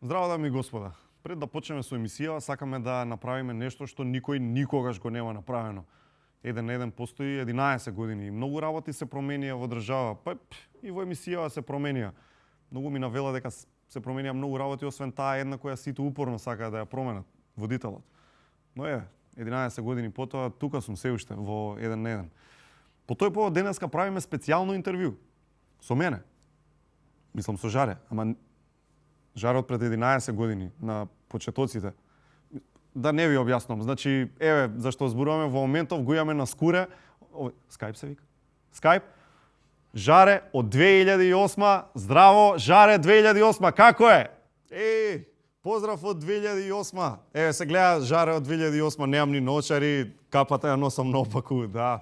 Здраво дами и господа. Пред да почнеме со емисијава, сакаме да направиме нешто што никој никогаш го нема направено. Еден на еден постои 11 години и многу работи се променија во држава, па и во емисијава се променија. Многу ми навела дека се променија многу работи, освен таа една која сите упорно сакаат да ја променат, водителот. Но 11 години потоа, тука сум се уште во еден на еден. По тој повод денеска правиме специјално интервју. Со мене. Мислам со Жаре, ама Жаре од пред 11 години на почетоците. Да не ви објаснам. Значи, зашто зборуваме во моментов, го имаме на скуре. Скајп се вика? Скајп? Жаре од 2008. Здраво, Жаре 2008. Како е? Поздрав од 2008. Се гледа Жаре од 2008. Немам ни наочари, капата ја носам наопаку. Да.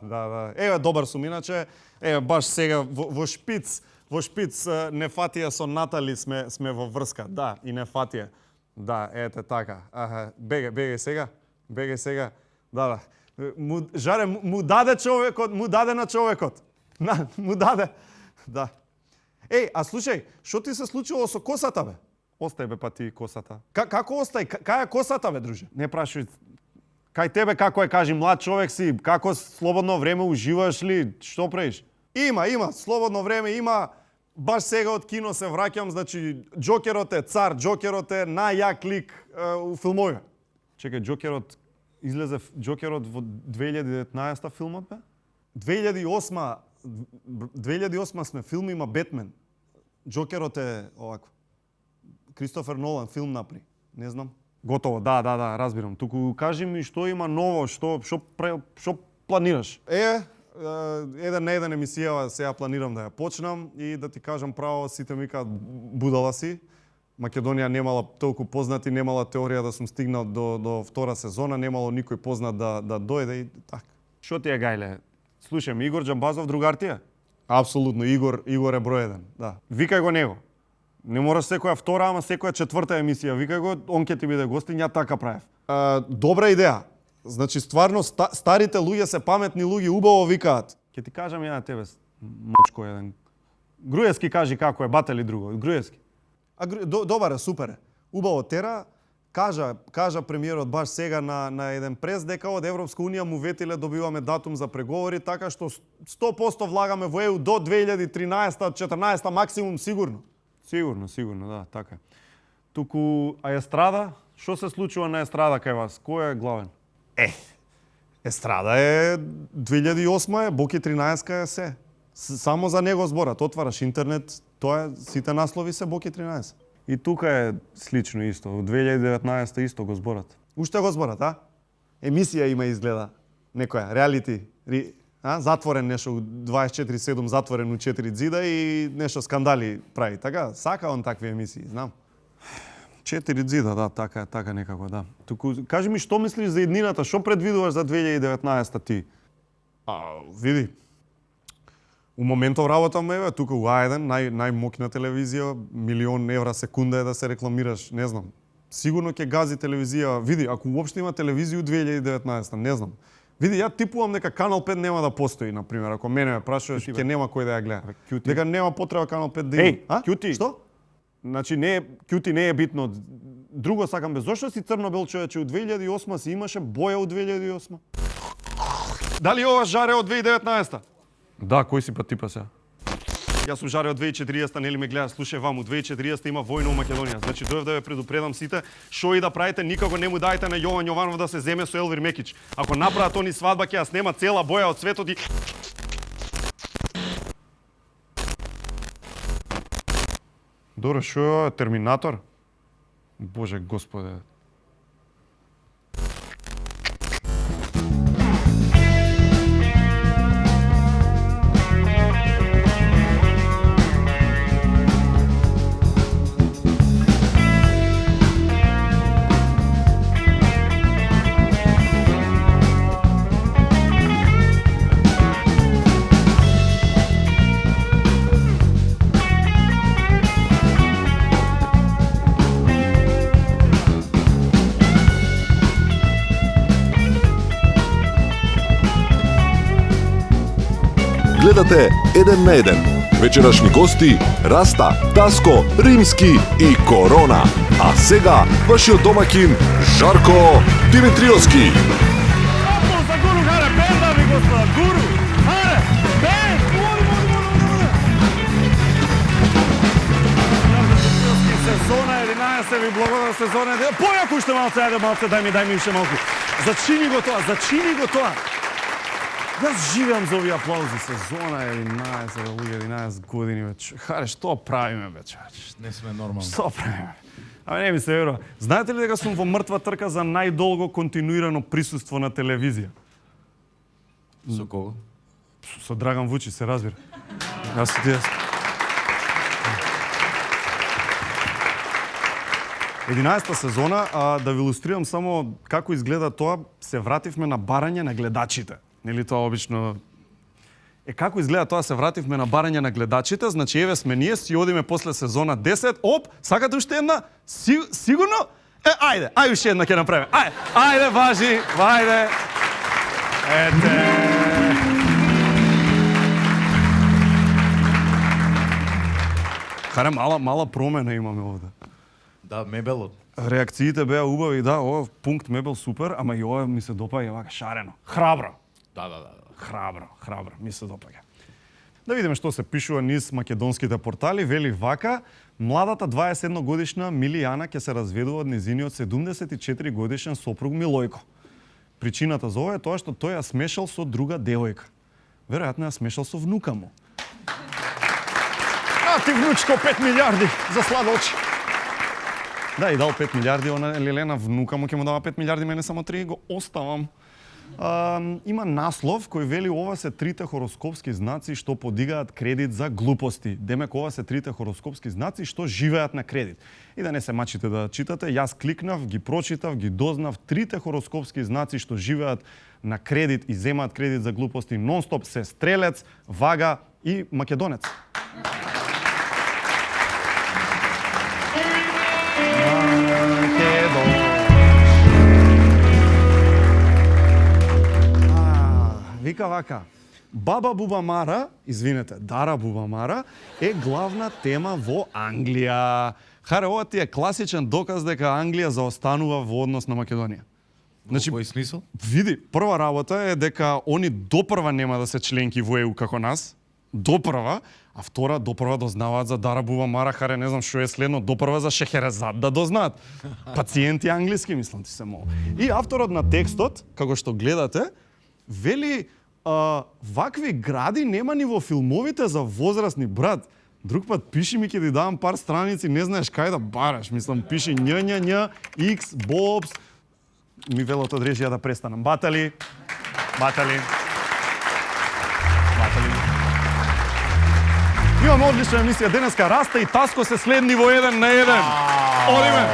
Добар сум иначе. Баш сега во шпиц. Во шпиц Нефатија со Натали сме во врска. Да, и Нефатија. Да, така. Бегај сега. Да. Жаре му даде човекот, му даде на човекот. Му даде. Да. А слушај, што ти се случило со косата, бе? Остај бе па ти косата. Како остај? Кај е косата, бе, друже? Не прашувај. Кај тебе како е, кажи, млад човек си, како слободно време уживаш ли? Што правиш? Има, слободно време има. Баш сега од кино се враќам, значи Џокерот е цар, Џокерот е најјак лик у филмови. Чекај, Џокерот излезе во 2019 филмот, бе? 2008 сме филм, има Бетмен. Џокерот е овако. Кристофер Нолан филм напри. Не знам. Готово, да, разбирам. Туку кажи ми што има ново, што планираш? Еден на еден емисија сега планирам да ја почнам и да ти кажам право, сите ми кажат будала си. Македонија немала толку познати, немала теорија да сум стигнал до втора сезона, немало никој познат да дојде и така. Што ти е гајле? Слушај, Игор Џамбазов другар ти е? Апсолутно, Игор е број еден, да. Викај го него. Не мораш секоја втора, ама секоја четврта емисија. Викај го, он ќе ти биде гостин, ја така правев. Добра идеја. Значи, стварно, старите луѓе се паметни луѓе, убаво викаат. Ке ти кажам ја на тебе, мочко еден. Груевски кажи како е, бате ли друго? Груевски. Добар е, супер е. Убаво тера, кажа премиерот баш сега на еден прес дека од Европска унија му ветиле добиваме датум за преговори, така што 100% влагаме во ЕУ до 2013-14 максимум сигурно. Сигурно, да, така. Туку, Естрада, што се случува на Естрада кај вас? Кој е главен? Естрада е 2008 е, Боки 13 е се. Само за него зборат. Отвараш интернет, тоа е, сите наслови се Боки 13. И тука е слично исто. Во 2019 исто го зборат. Уште го зборат, а? Емисија има изгледа. Некоја, реалити. Затворен нешто, 24/7 затворен у 4 зида и нешто скандали прави. Така, сака он такви емисии, знам. 4 зида, да, така некако, да. Туку, кажи ми, што мислиш за иднината? Што предвидуваш за 2019 ти? Види, у моментов работам, тука у А1, најмокна телевизија, 1.000.000 евра секунда е да се рекламираш, не знам. Сигурно ќе гази телевизија. Види, ако уопште има телевизија у 2019, не знам. Види, ја типувам дека Канал 5 нема да постои, например, ако мене ме прашуваш, ќе нема кој да ја гледа. Дека нема потреба Канал 5 да има. Кјути. Што? Значи, кјути не е битно. Друго сакам бе, зошто си црно-бел човече? У 2008 си имаше боја у 2008. Дали ова Жаре од 2019? Да, кој си па типа сега? Јас сум Жаре од 2040, нели ме гледа, слушај вам, у 2040 има војна у Македонија. Значи, дојав да ве предупредам сите, што и да правите, никако не му дајте на Јован Јованов да се земе со Елвир Мекич. Ако направат они свадба, ќе ја снема цела боја од светот и... Добро, шо е Терминатор? Боже Господе. Гледате еден на еден, Вечерашни гости Раста, Таско, Римски и Корона. А сега вашиот домаќин Жарко Димитриевски. За гуру, харе, бенда ви, господа, гуру! Харе, бенд! Сезона 11 ви благодарам, сезона 11. Појако уште малце, ајде малце, дај ми уште малку. Зачини го тоа. Јас живеам за овие аплаузи. Сезона 11, луѓе, 11 години веќе. Харе, што правиме веќе? Не сме нормални. Што правиме? Ама не ми се верува. Знаете ли дека сум во мртва трка за најдолго континуирано присуство на телевизија? Со кого? Со Драган Вучич, се разбира. Јас и ти. 11-та сезона, да ви илустрирам само како изгледа тоа, се вративме на барање на гледачите. Нели тоа обично како изгледа тоа, се вративме на барање на гледачите, значи еве сме ние, си одиме после сезона 10, сакате уште една? Сигурно? Ајде уште една ќе направиме. Ајде, важи, ајде. Ете. Харе, мала промена имаме овде. Да, мебелот. Реакциите беа убави, да, ова пункт мебел супер, ама и ова ми се допаѓа вака шарено. Храбро. Да. Храбро, ми се допаѓа. Да видиме што се пишува низ македонските портали. Вели вака: младата 21 годишна Милијана ќе се разведува од незиниот 74 годишен сопруг Милојко. Причината за ова е тоа што тој ја смешал со друга девојка. Веројатно ја смешал со внука му. Ти внучко 5 милиарди за сладолче. Да, и дал 5 милиарди, она Лелена внука му ќе му дава 5 милиарди, мене само 3 го оставам. Има наслов кој вели ова се трите хороскопски знаци што подигаат кредит за глупости. Демек ова се трите хороскопски знаци што живеат на кредит. И да не се мачите да читате, јас кликнав, ги прочитав, ги дознав трите хороскопски знаци што живеат на кредит и земаат кредит за глупости нон-стоп се Стрелец, Вага и Македонец. Вика вака: Баба Бубамара, Дара Бубамара, е главна тема во Англија. Харе, ова ти е класичен доказ дека Англија заостанува во однос на Македонија. Значи, кој смисол? Види, прва работа е дека они допрва нема да се членки во ЕУ како нас, допрва, а втора допрва дознаваат за Дара Бубамара, харе, не знам што е следно, допрва за Шехерезад да дознаат. Пациенти англиски, мислам ти се мол. И авторот на текстот, како што гледате, вели вакви гради нема ни во филмовите за возрастни, брат. Друг пат пиши ми, ќе ти давам пар страници, не знаеш кај да бараш. Мислам, пиши њ, X, Bobs. Ми велат од режија да престанам. Батали. Имаме одлична емисија денеска. Раста и Таско се следни во 1 на 1. Одиме.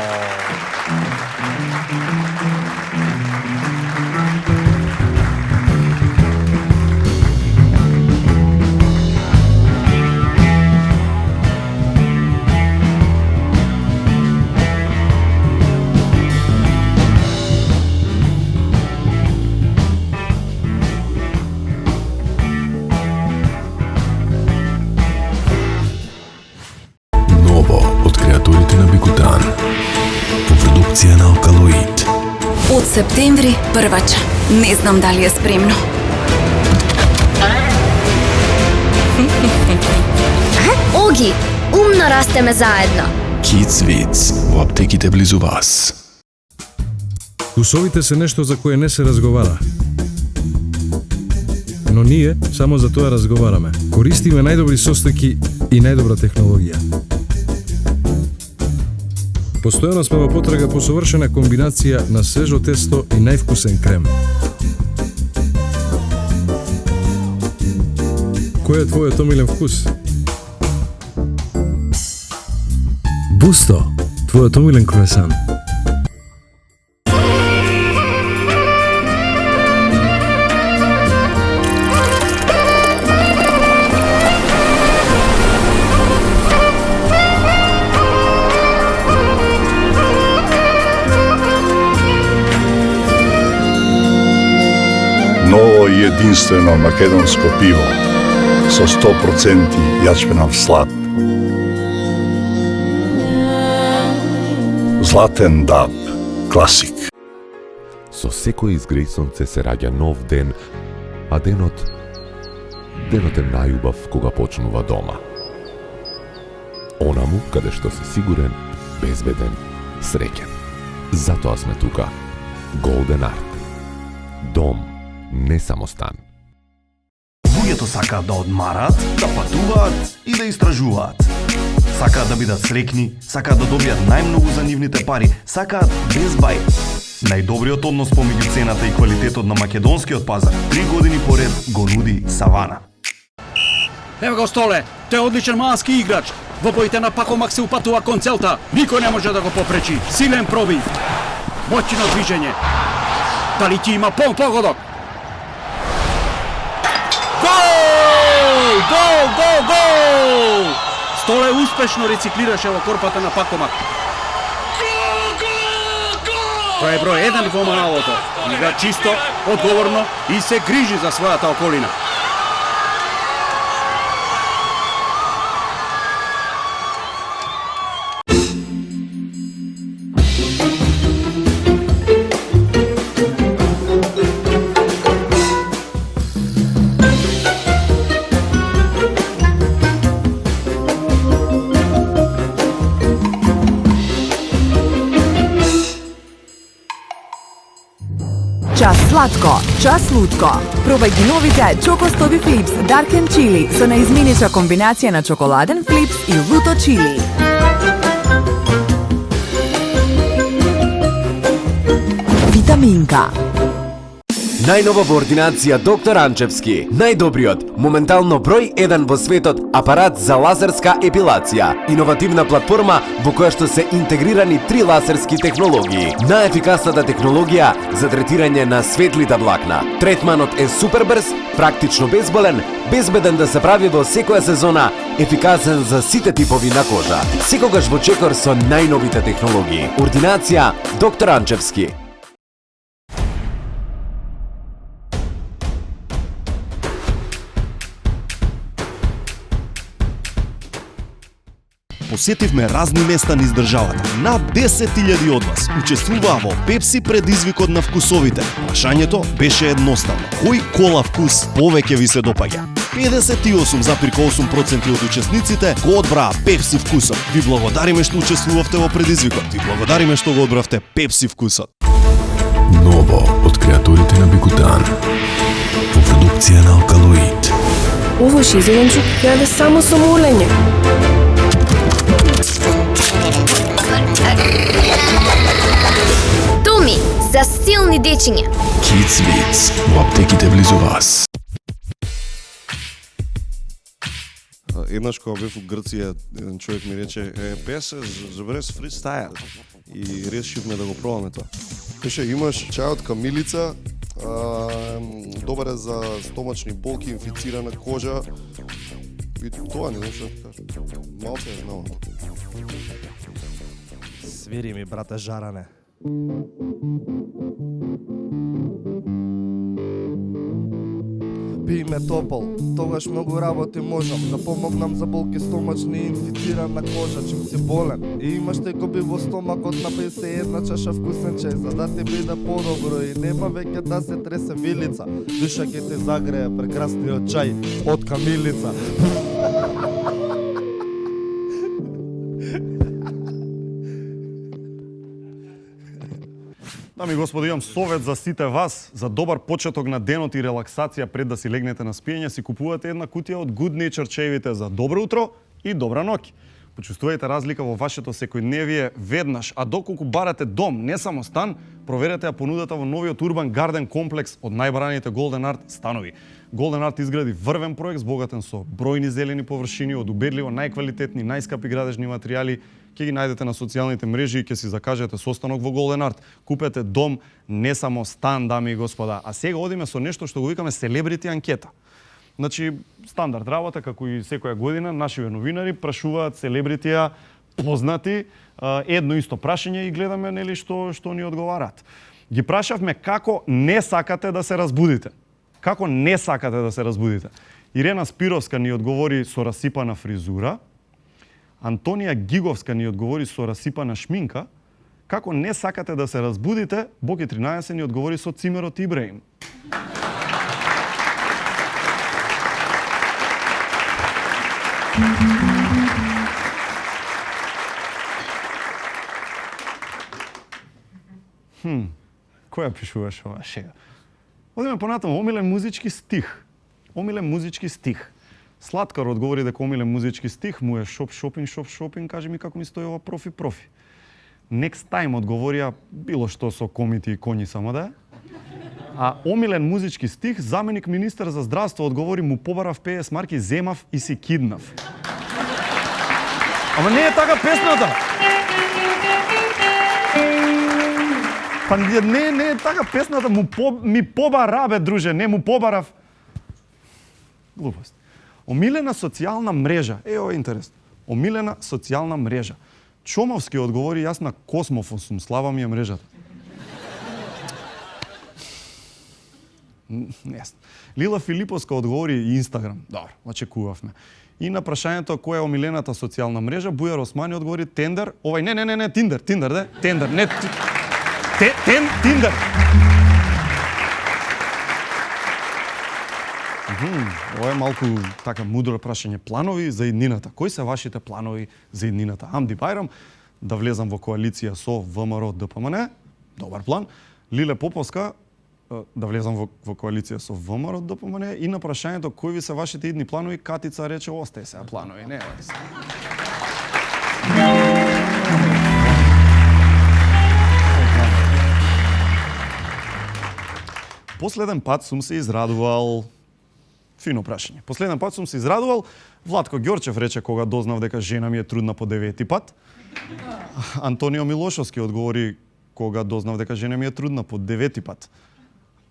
На Алкалоид. Од септември првача. Не знам дали е спремно. Оги, умно растеме заедно. Kids Vids во аптеките близу вас. Вкусовите се нешто за кое не се разговара. Но ние само за тоа разговараме. Користиме најдобри состојки и најдобра технологија. Постојано сме во потрага по совршена комбинација на свежо тесто и највкусен крем. Кој е твојот омилен вкус? Бусто, твојот омилен круасан. Ново и единствено македонско пиво со 100% јачменав слад. Златен даб, класик. Со секој изгрејсонце се раѓа нов ден, а денот е најубав кога почнува дома. Онаму каде што си сигурен, безбеден, среќен. Затоа сме тука. Golden Art. Дом, не само стан. Луѓето сакаат да одмараат, да патуваат и да истражуваат. Сакаат да бидат среќни, сакаат да добијат најмногу за нивните пари, сакаат без бај. Најдобриот однос помеѓу цената и квалитетот на македонскиот пазар 3 години поред го нуди Савана. Ево го Столе, тој е одличен малски играч. Во боите на Пакомак се упатува кон целта. Никој не може да го попречи. Силен пробив. Моćно движење. Дали ќе има погодок? Гол! Гол! Гол! Гол! Столе успешно рециклираше во корпата на Пакомак. Тој е број 1 во малото. Игра чисто, одговорно и се грижи за својата околина. Час сладко, час лутко. Пробај ги новите Чокостоби Флипс Dark and Chili со наизменича комбинација на чоколаден флипс и луто чили. Витаминка. Најнова во ординација Доктор Анчевски. Најдобриот, моментално број 1 во светот апарат за лазерска епилација. Иновативна платформа во која што се интегрирани 3 лазерски технологии. Најефикасната технологија за третирање на светлите влакна. Третманот е супер брз, практично безболен, безбеден да се прави во секоја сезона, ефикасен за сите типови на кожа. Секогаш во чекор со најновите технологии. Ординација Доктор Анчевски. Посетивме разни места низ државата. Над 10.000 од вас учествуваа во Пепси предизвикот на вкусовите. Прашањето беше едноставно. Кој кола вкус повеќе ви се допаѓа? 58,8% од учесниците го одбраа Пепси вкусот. Ви благодариме што учествувавте во предизвикот. Ви благодариме што го одбравте Пепси вкусот. Ново од креаторите на Бекутан. Во продукција на Алкалоид. Овој шизеленчук јаде само со молење. Томи, за силни дечиња. Kids Wits во аптеките близу вас. Еднаш кога бев во Грција, еден човек ми рече, песе, забереш фристайл. И решивме да го пробаме тоа. Пеше, имаш чај од камилица, добар е за стомачни болки, инфицирана кожа. И тоа не знам што да кажа. Малце е знamo. Свири ми, брате Жаране. Пиме топол, тогаш многу работи можам да помогнам за болки стомачни и инфицирана кожа, чим си болен. И имаш текоби во стомакот, напи се една чаша вкусен чај, за да ти биде подобро и нема веќе да се тресе вилица. Душа ќе те загрее прекрасниот чај од камилица. Дами и господи, имам совет за сите вас. За добар почеток на денот и релаксација пред да си легнете на спиење, си купувате една кутија од Good Nature чаевите за добро утро и добра ноќ. Почувствувајте разлика во вашето секојдневие веднаш, а доколку барате дом, не само стан, проверете ја понудата во новиот Urban Garden комплекс од најбараните Golden Art станови. Golden Art изгради врвен проект збогатен со бројни зелени површини од убедливо најквалитетни, најскапи градежни материјали. Ќе ги најдете на социјалните мрежи и ќе си закажете состанок во Golden Art. Купете дом, не само стан, дами и господа. А сега одиме со нешто што го викаме селебрити анкета. Значи, стандард работа, како и секоја година, нашиве новинари прашуваат селебритија познати едно исто прашање и гледаме нели што ни одговараат. Ги прашавме како не сакате да се разбудите. Како не сакате да се разбудите. Ирена Спировска ни одговори со расипана фризура. Антонија Гиговска ни одговори со расипана шминка. Како не сакате да се разбудите, Боки 13 ни одговори со цимерот Ибраим. Која пишуваш ова шега? Одиме понатаму, омилен музички стих. Омилен музички стих. Сладкар одговори дека омилен музички стих му е шопинг, кажи ми како ми стои ова профи. Next Time одговорија било што со комити и коњи само да е. А омилен музички стих, заменик министер за здравство одговори му побарав 50 марки, земав и си киднав. Ама не е така песната. Па не е така песната, ми побара, бе, друже, не му побарав. Глупост. Омилена социјална мрежа. Ова е интересно. Омилена социјална мрежа. Чомовски одговори, јас на Космофон сум, слаба ми е мрежата. Несно. Лила Филиповска одговори Инстаграм. Добро, очекувавме. И на прашањето која е омилената социјална мрежа, Бујар Османи одговори Тендер. Овај, не, Тиндер, да? Тендер, не... Тиндер. Ова е малку така мудро прашање. Планови за иднината. Кои се вашите планови за иднината? Амди Байрам, да влезам во коалиција со ВМРО ДПМН. Добар план. Лиле Поповска, да влезам во коалиција со ВМРО ДПМН. И на прашањето кои ви се вашите идни планови, Катица рече остај сега планови. Не, Последен пат сум се израдувал. Фино прашање. Последен пат сум се израдувал. Владко Ѓорчев рече кога дознав дека жена ми е трудна по 9-ти пат. Антонио Милошовски одговори кога дознав дека жена ми е трудна по 9-ти пат.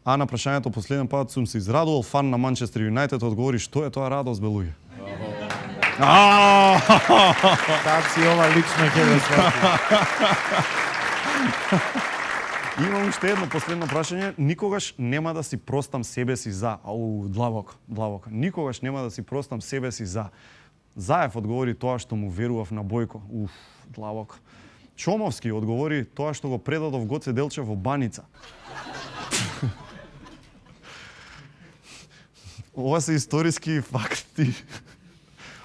А на прашањето последен пат сум се израдувал, фан на Манчестер Юнајтед одговори што е тоа радост, бе луѓе. Такси ова лично ќе да свати. Имам уште едно последно прашање. Никогаш нема да си простам себе си за. Длабоко. Никогаш нема да си простам себе си за. Заев одговори тоа што му верував на Бојко. Длабоко. Чомовски одговори тоа што го предадов Гоце Делчев во баница. Ова се историски факти.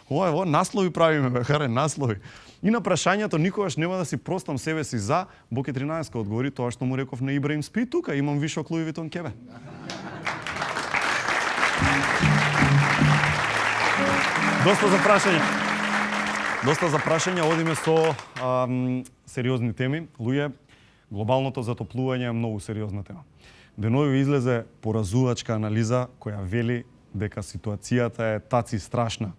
Ова наслови правиме, бе, харе, наслови. И на прашањето никогаш нема да си простам себе си за, Боки 13 одговори тоа што му реков на Ибраим, спи тука, имам вишок Луи Витон кебе. Доста за прашање, одиме со сериозни теми. Луѓе, глобалното затоплување е многу сериозна тема. Денови излезе поразувачка анализа која вели дека ситуацијата е таци страшна.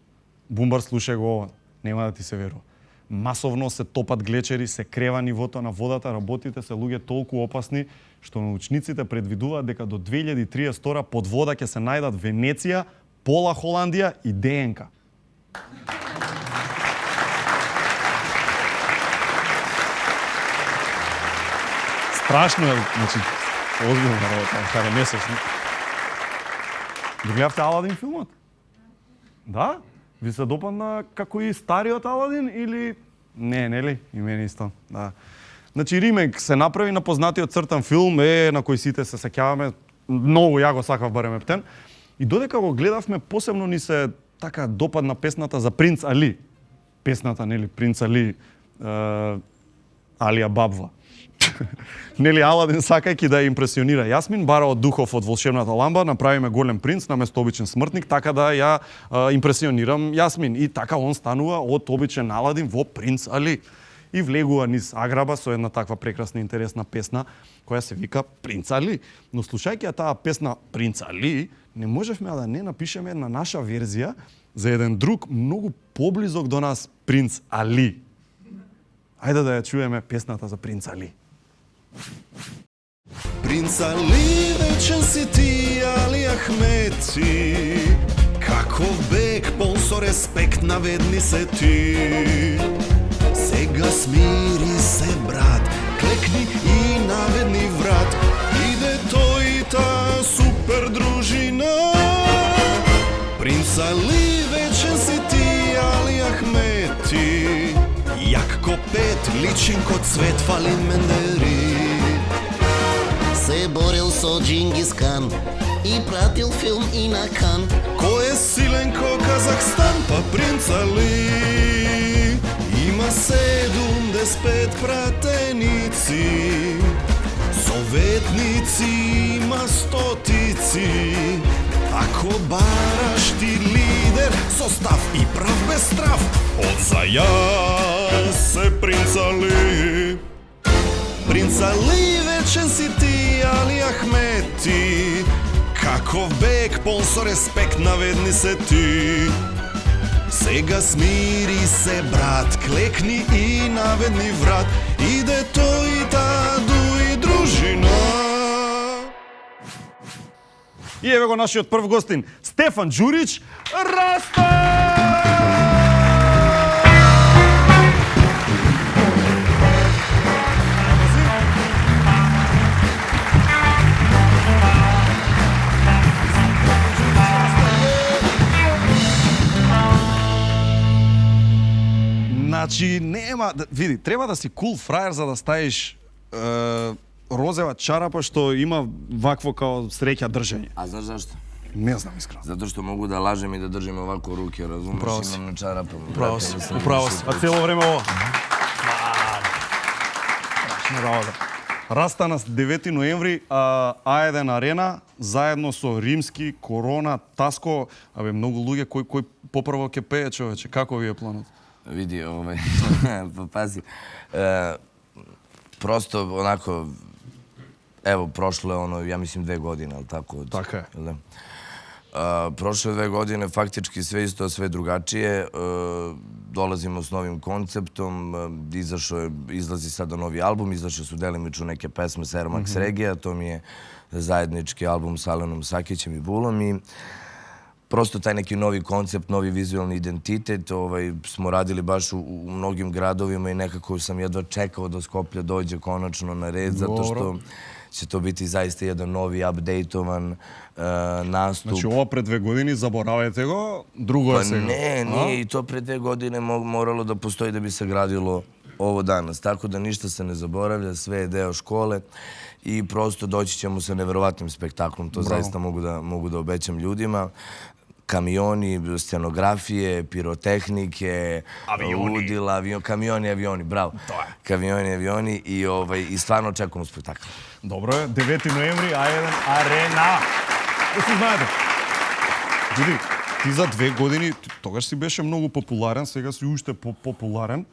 Бумбар, слушај го ова, нема да ти се верува. Масовно се топат глечери, се крева нивото на водата, работите се луѓе толку опасни што научниците предвидуваат дека до 2032 под вода ќе се најдат Венеција, пола Холандија и ДНК. Страшно е, значи, озбилно работа, харе месец. Гледавте Аладин филмот? Да? Ви се допадна како и стариот Аладин или... Не, нели? И мене исто, да. Значи, ремейк се направи на познатиот цртан филм, на кој сите се сеќаваме, многу ја го сакав барем ептен. И додека го гледавме, посебно ни се така допадна песната за Принц Али. Песната, нели, Принц Али, Алија Бабва. Нели, Аладин, сакајќи да ја импресионира Јасмин, бара од духов од волшебната ламба, направиме голем принц наместо обичен смртник, така да ја импресионирам Јасмин. И така он станува од обичен Аладин во Принц Али. И влегува низ Аграба со една таква прекрасна интересна песна која се вика Принц Али. Но слушајќи ја таа песна Принц Али, не можевме да не напишеме една наша верзија за еден друг многу поблизок до нас Принц Али. Ајде да ја чуеме песната за Принц Али. Принц Али, вечен си ти, Али Ахмети. Каков бек, полн со респект, наведни се ти. Сега смири се, брат, клекни и наведни врат. Иде тој та супер дружина. Принц Princ Ali, večen si ti, Ali Ahmeti. Jak ko pet, ličen kot cvet, Falim Menderi. Se boril so Džingis Khan i pratil film i na kan. Ko je silen ko Kazahstan, pa Princ Ali. Ima 75 pratenici, sovetnici ima stotici. Ako baraš ti lider, sostav i prav bez straf, odzaja se Princ Ali. Princ Ali, večen si ti, Ali Ahmeti. Kakov bek, polso respekt, navedni se ti. Сега смири се, брат, клекни и наведни врат. Иде тој таду и дружина. И еве го нашиот прв гостин, Стефан Џурич, Раста! Значи нема, види, треба да си кул фраjer за да ставиш розева чарапа што има вакво као среќа држење. А знаеш зашто? Не знам искрено. Затоа што могу да лажем и да држим овако руке, разумеш? Имам на чарапа. Управо си, управо си. А цело време ова? Раста на 9 ноември А1 арена заедно со Римски, Корона, Таско, абе многу луѓе кој попрво ќе пее, човече. Како ви е планот? Види, пази. Просто онако, ево, прошло е оно, ја мислим 2 години, ал тако? Така е. Прошле 2 години, фактички све исто, све другачије. Долазимо с новим концептом, излази сада нови албум, излазе су делимично неке песме с Air Max Regija, то ми е заеднички албум с Alenom Sakićem i Bulom i prosto taj neki novi koncept, novi vizualni identitet, smo radili baš u mnogim gradovima i nekako sam jedva čekao da Skoplje dođe konačno na red, zato što će to biti zaista jedan novi, updateovan nastup. Znači ovo pre 2 godine, zaboravajte go, drugo je сега. Ne, nije i to pre 2 godine moralo da postoji da bi se gradilo ovo danas. Tako da ništa se ne zaboravlja, sve je deo škole i prosto doći ćemo sa neverovatnim spektaklom, to zaista mogu da obećam ljudima. Kamioni, scenografije, pirotehnike, ludila, kamioni, avioni, bravo. Kamioni, avioni i stvarno očekujemo spektakl. Dobro je, 9. ноември, A1 арена. Си знаете. Види, ти за 2 години, тогаш си беше многу популарен, сега си уште популарен.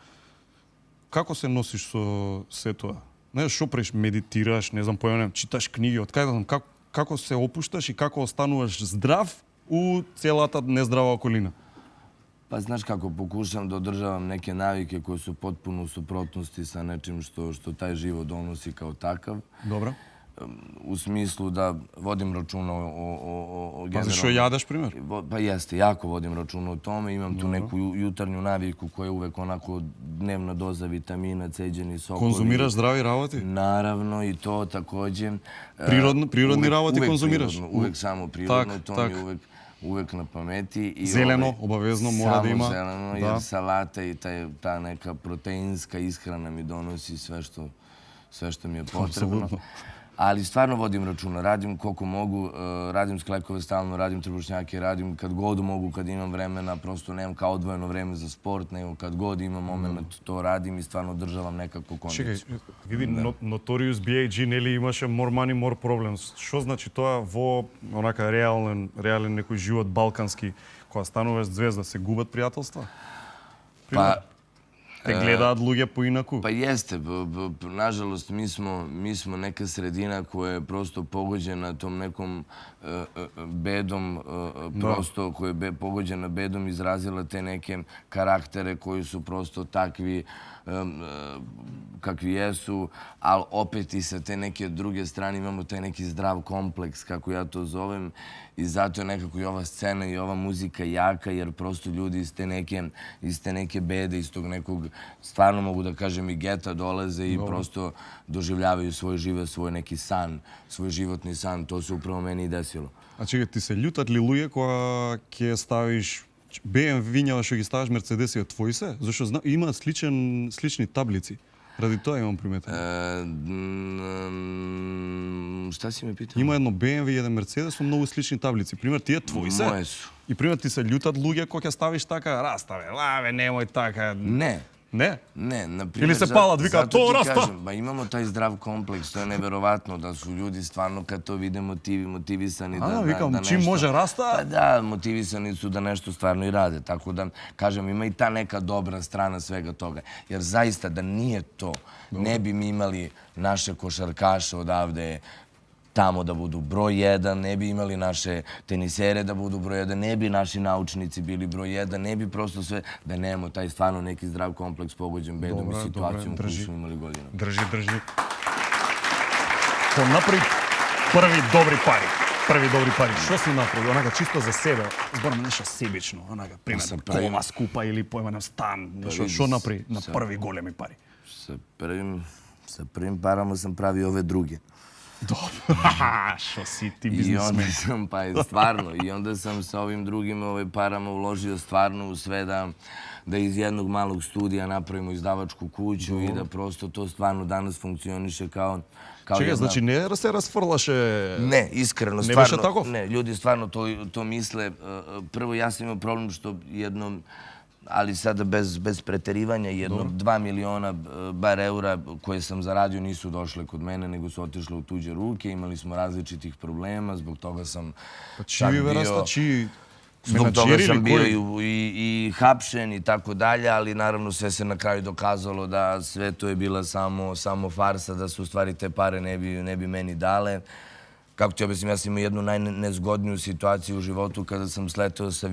Како се носиш со се тоа? Не, шо правиш, медитираш, не знам, појавам, читаш книги, од кај да знам, како се опушташ и како остануваш здрав у целата нездрава околина? Pa znaš kako, pokušam da održavam neke navike koje su potpuno u suprotnosti sa nečim što taj život donosi kao takav. Dobro. U smislu da vodim računa o generalno... Pa što jadaš, primjer? Pa jeste, jako vodim računa o tome. Imam tu neku jutarnju naviku koja je uvek onako dnevna doza vitamina, ceđeni sokovi. Konzumiraš zdravi ravoti? Naravno, i to takođe. Prirodni ravoti konzumiraš? Uvek samo prirodno, to mi je uvek na pameti. Zeleno, obavezno mora da ima. Samo zeleno, jer salata i ta neka proteinska ishrana mi donosi sve što mi je potrebno. Ali stvarno vodim računa, radim koliko mogu, radim sklekove stalno, radim trbušnjake, radim kad god mogu, kad imam vremena, prosto nemam kao odvojeno vreme za sport, nego kad god imam moment to radim i stvarno održavam nekako kondiciju. Čekaj, vidi, Notorious B.I.G. nели имаше more money, more problems. Што значи тоа во онака реален некој живот балкански, кога стануваш звезда, се губат пријателства? Te gledaат ljude poinaku? Pa jeste. Nažalost, mi smo neka sredina koja je prosto pogođena tom nekom bedom, prosto koja je pogođena bedom, izrazila te neke karaktere koji su prosto takvi kakvi jesu, ali opet i sa te neke druge strane imamo taj neki zdrav kompleks, kako ja to zovem, i zato je nekako i ova scena i ova muzika jaka, jer prosto ljudi iz te neke bede, iz tog nekog stvarno mogu da kažem i geta dolaze i prosto doživljavaju svoj život, svoj neki san, svoj životni san. To se upravo meni i desilo. А чекай, ти се љутат ли луѓе кога ќе ставиш BMW-њава што ги ставиш Мерцедеси од твои се? Зашто има слични таблици. Ради тоа имам приметен. Шта си ме питал? Има едно BMW и еден Мерцедес со многу слични таблици. Пример, тие твои се. Моje su. И пример, ти се љутат луѓе кога ќе ставиш така, раставе, лаве, немој така. Не. Не? Ne, na primjer, Ili se palat, vika, to rasta! Kažem, imamo taj zdrav kompleks, to je neverovatno da su ljudi stvarno kad to vide motivisani da vikam, nešto... čim može rasta? Pa da, motivisani su da nešto stvarno i rade, tako da, kažem, ima i ta neka dobra strana svega toga. Jer zaista da nije to, ne bi mi imali naše košarkaše odavde, tamo da budu broj 1, ne bi imali naše tenisere da budu broj 1, ne bi naši naučnici bili broj 1, ne bi prosto sve, da nemamo taj stvarno neki zdrav kompleks pogođen bedom i situacijom koju smo imali godina. Држи. Ко направи први добри пари. Што си направи? Онака чисто за себе. Зборам нешто себично, онака пример, кола скупа или појманем стан, нешто што направи на први големи пари. Sa prvim parama sam pravio ove druge. Dobro. Što si ti biznismen. I onda sam, pa stvarno, i onda sam sa ovim drugim parama uložio stvarno u sve da iz jednog malog studija napravimo izdavačku kuću i da prosto to stvarno danas funkcioniše kao Čekaj, znači ne se rasfrlaše... Ne, iskreno, stvarno. Ne, ljudi stvarno to misle. Prvo, ja sam imao problem što jednom, ali sada bez preterivanja, jedno 2 miliona bar eura koje sam zaradio nisu došle kod mene, nego su otišle u tuđe ruke. Imali smo različitih problema, zbog toga sam čak bio... Zbog toga sam bio i hapšen i tako dalje, ali naravno sve se na kraju dokazalo da sve to je bila samo farsa, da su u stvari te pare ne bi meni dale. Kako ti objasnim, ja sam imao jednu najnezgodniju situaciju u životu kada sam sletao sa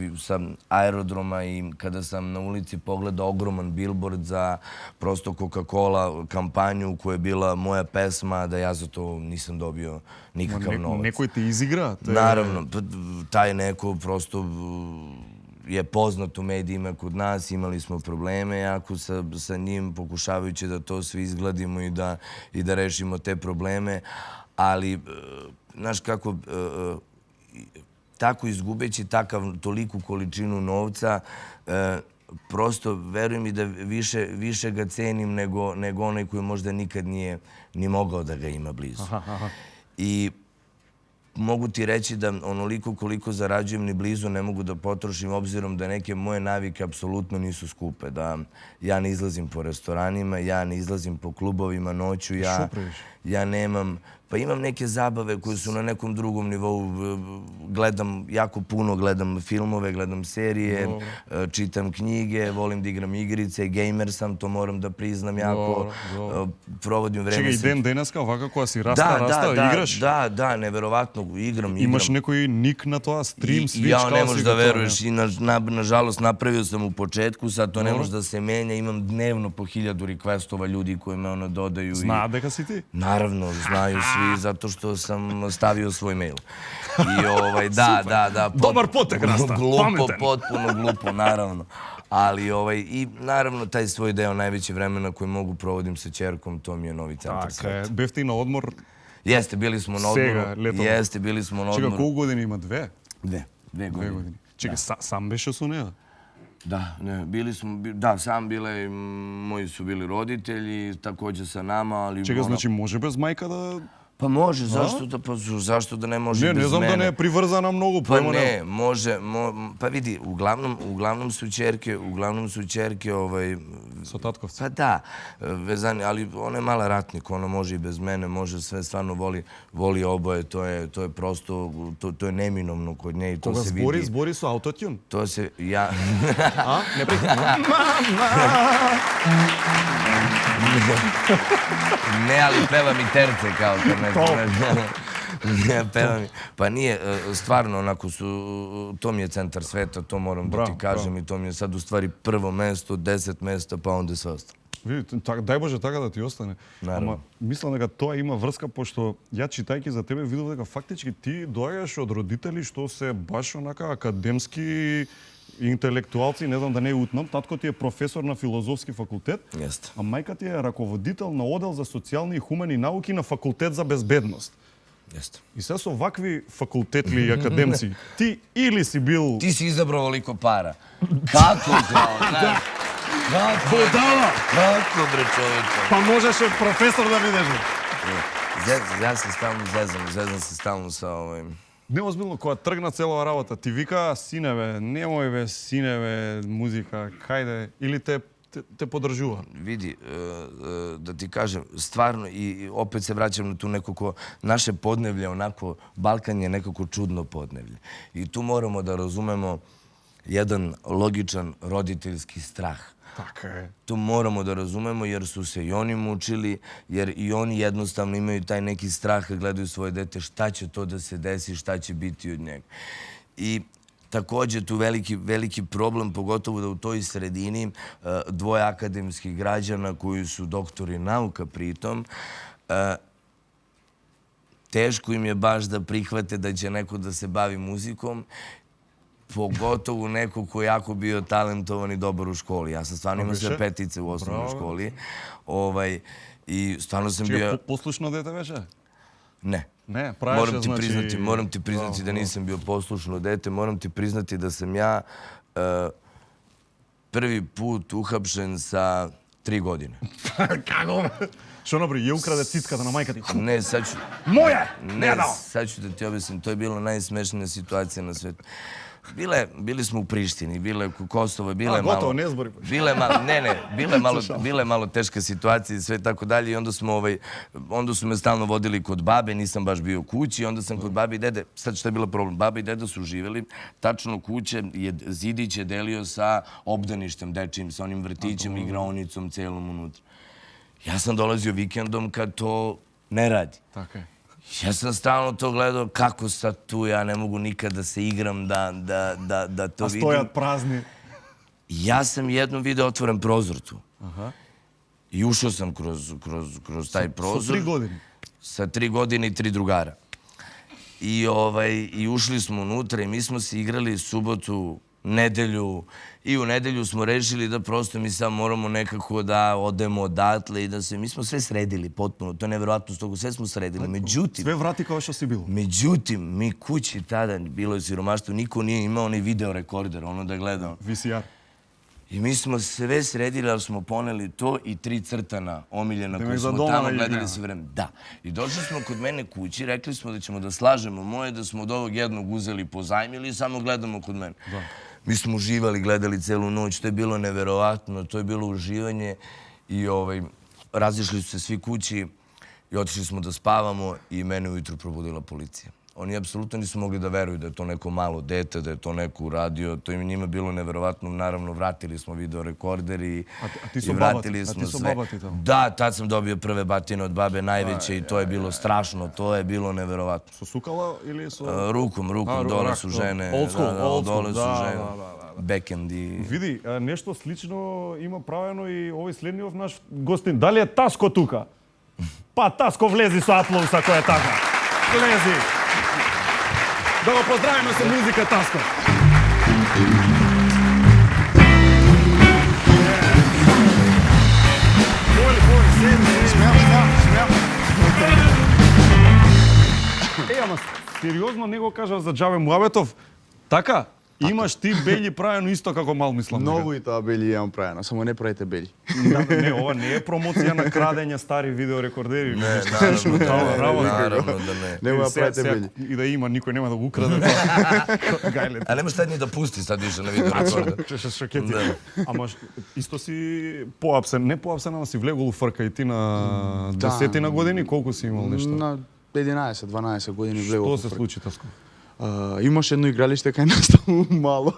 aerodroma i kada sam na ulici pogledao ogroman billboard za prosto Coca-Cola kampanju koja je bila moja pesma, da ja za to nisam dobio nikakav novac. Neko te izigra? Naravno, taj neko prosto je poznat u medijima kod nas, imali smo probleme jako sa njim, pokušavajući da to sve izgladimo i da rešimo te probleme, ali znaš kako, tako izgubeći toliku količinu novca, prosto verujem i da više ga cenim nego onaj koji možda nikad nije ni mogao da ga ima blizu. I mogu ti reći da onoliko koliko zarađujem ni blizu ne mogu da potrošim, obzirom da neke moje navike apsolutno nisu skupe. Da ja ne izlazim po restoranima, ja ne izlazim po klubovima noću, ja nemam... Pa imam neke zabave koje su na nekom drugom nivou. Jako puno gledam filmove, gledam serije, čitam knjige, volim da igram igrice, gamer sam, to moram da priznam jako. Provodim vreme... Čekaj, i deneska ovaka koja si rasta, igraš? Da, neverovatno, igram. Imaš neki nik na toa, stream, switch, Ja ne možeš da veruješ i nažalost napravio sam u početku, sad to ne može da se menja, imam dnevno po 1000 requestova ljudi koji me dodaju. Zna deka si ti? Naravno, znaju svi, zato što sam stavio svoj mail. I da. Dobar potek, Rasta, pametan. Potpuno glupo, naravno. Ali i naravno taj svoj deo najveće vremena koji mogu provodim sa ćerkom, to mi je Novi centar sveta. Bef ti na odmor? Jeste, bili smo na odmoru. Čekaj, koliko godina ima? 2? 2 godine. Čekaj, sam беше su neja? Da, sam bile, moji su bili roditelji, također sa nama, ali... Čekaj, znači može bez majka da... Pa može, zašto da ne može bez mene? Ne znam da ne je privrzana mnogo. Pa ne, može, pa vidi, uglavnom su ćerke... Sa tatkovca? Pa da, vezani, ali ona je mala ratnik, ona može i bez mene, može sve, stvarno voli oboje, to je prosto, to je neminovno kod nje i to se vidi. Koga zbori su autotune? To se, ja... A? Ne prihvatim? Ne, ali peva mi terce kao kad ne peva mi. Pa nije, stvarno onako to mi je centar sveta, to moram da ti kažem i to mi je sad u stvari prvo mesto, 10 mesta, pa onda sve ostalo. Vidite, дай Боже така да ти остане. Ама мислам дека тоа има врска, пошто ја читајќи за тебе видов дека фактички ти доаѓаш од родители што се баш онака академски интелектуалци, не знам да не утнам, татко ти е професор на филозофски факултет, а мајка ти е раководител на одел за социјални и хумани науки на факултет за безбедност. И се со вакви факултетли и академци, ти или си бил... Ти си изабрал велико пара. Како, као, знаеш? Како? Будала! Како, бре, човече? Па можеше професор да бидеш. Јас се стално зезам се стално са овој... Неозбилно, кога тргна цела работа, ти вика, синеве, немој бе, синеве, музика, кајде, или те подржува? Види, да ти кажем, стварно, и опет се враќам на ту некако, наше подневле, онако, Балкан е некако чудно подневле. И ту морамо да разумемо jedan logičan roditeljski strah. Така е. To moramo da razumemo jer su se i oni mučili, jer i oni jednostavno imaju taj neki strah kad gledaju svoje dete šta će to da se desi, šta će biti od njega. I takođe tu veliki problem, pogotovo da u toj sredini dvoje akademskih građana koji su doktori nauka pritom, teško im je baš da prihvate da će neko da se bavi muzikom, pogotovo neko ko je jako bio talentovan i dobar u školi. Ja sam stvarno imao sve petice u osnovnoj školi. I stvarno sam bio... Čije, poslušno dete veće? Ne. Ne, praviše znači... Moram ti priznati da nisam bio poslušno dete. Moram ti priznati da sam ja prvi put uhapšen sa 3 godine. Kako? Što nabri, je ukrade cickata na majka ti? Ne, sad ću... Moje! Ne, sad ću da ti objasnim. To je bila najsmešnija situacija na svetu. Bili smo u Prištini, bile u Kosovo, bile malo... Gotovo, ne zbori. Bile malo teška situacija i sve tako dalje. I onda su me stalno vodili kod babe, nisam baš bio kući. Onda sam kod babe i dede, sad šta je bilo problem? Babe i deda su živjeli, tačno kuće, zidić je delio sa obdaništem dečim, sa onim vrtićem, igraonicom, celom unutra. Ja sam dolazio vikendom kad to ne radi. Tako je. Ja sam stalno to gledao, kako sad tu ja ne mogu nikad da se igram, da to vidim. A stojat prazni. Ja sam jednom video otvoren prozor tu. I ušao sam kroz taj prozor. Sa 3 godine? Sa 3 godine i 3 drugara. I ušli smo unutra i mi smo se igrali subotu, nedelju. I u nedelju smo rešili da prosto mi sad moramo nekako da odemo odatle i da se... Mi smo sve sredili potpuno, to je nevjerojatno stoga, sve smo sredili. Međutim... Sve vrati kao što si bilo. Međutim, mi kući tada, bilo je siromaštvo, niko nije imao ni video rekorder, ono da je gledao. VCR. I mi smo sve sredili, ali smo poneli to i 3 crtana omiljena koje smo tamo gledali sve vreme. Da. I došli smo kod mene kući, rekli smo da ćemo da slažemo moje, da smo od ovog jednog uzeli pozajmili i samo gledamo kod mene. Da. Mi smo uživali, gledali celu noć, to je bilo neverovatno, to je bilo uživanje i razišli su se svi kući i otišli smo da spavamo i mene ujutru probudila policija. Oni apsolutno nisu mogli da veruju da je to neko malo dete, da je to neko uradio, to im njima bilo neverovatno, naravno vratili smo video rekorder i vratili smo sve. A ti su babati tamo? Da, tad sam dobio prve batine od babe najveće i to je bilo strašno, to je bilo neverovatno. Su sukala ili su... Rukom, dole su žene. Old school. Dole su žene. Backhand i... Види, нешто слично има правено и овој следниот наш гостин. Дали е Таско тука? Па Таско влези со аплаус ако е така. Влези. Да го поздравиме со музика Таско. Ама сериозно не го кажав за Џаве Муабетов. Така? Имаш ти бели правено исто како мал мислам. Многу и тоа бели имам правено, само не правите бели. Не, ова не е промоција на крадење стари видеорекордери. Не, наравно да не. Не го правите бели. И да има, никој нема да го украде. А нема šta ни да пусти сад више на видеорекордер. Ше шокети. Ама исто си поапсен, не поапсен, ама си влегол у фрка и ти на 10 години, колку си имал нешто? На 11-12 години влегол. Што се случи, Таско? Имаше едно игралиште кај нас таму мало.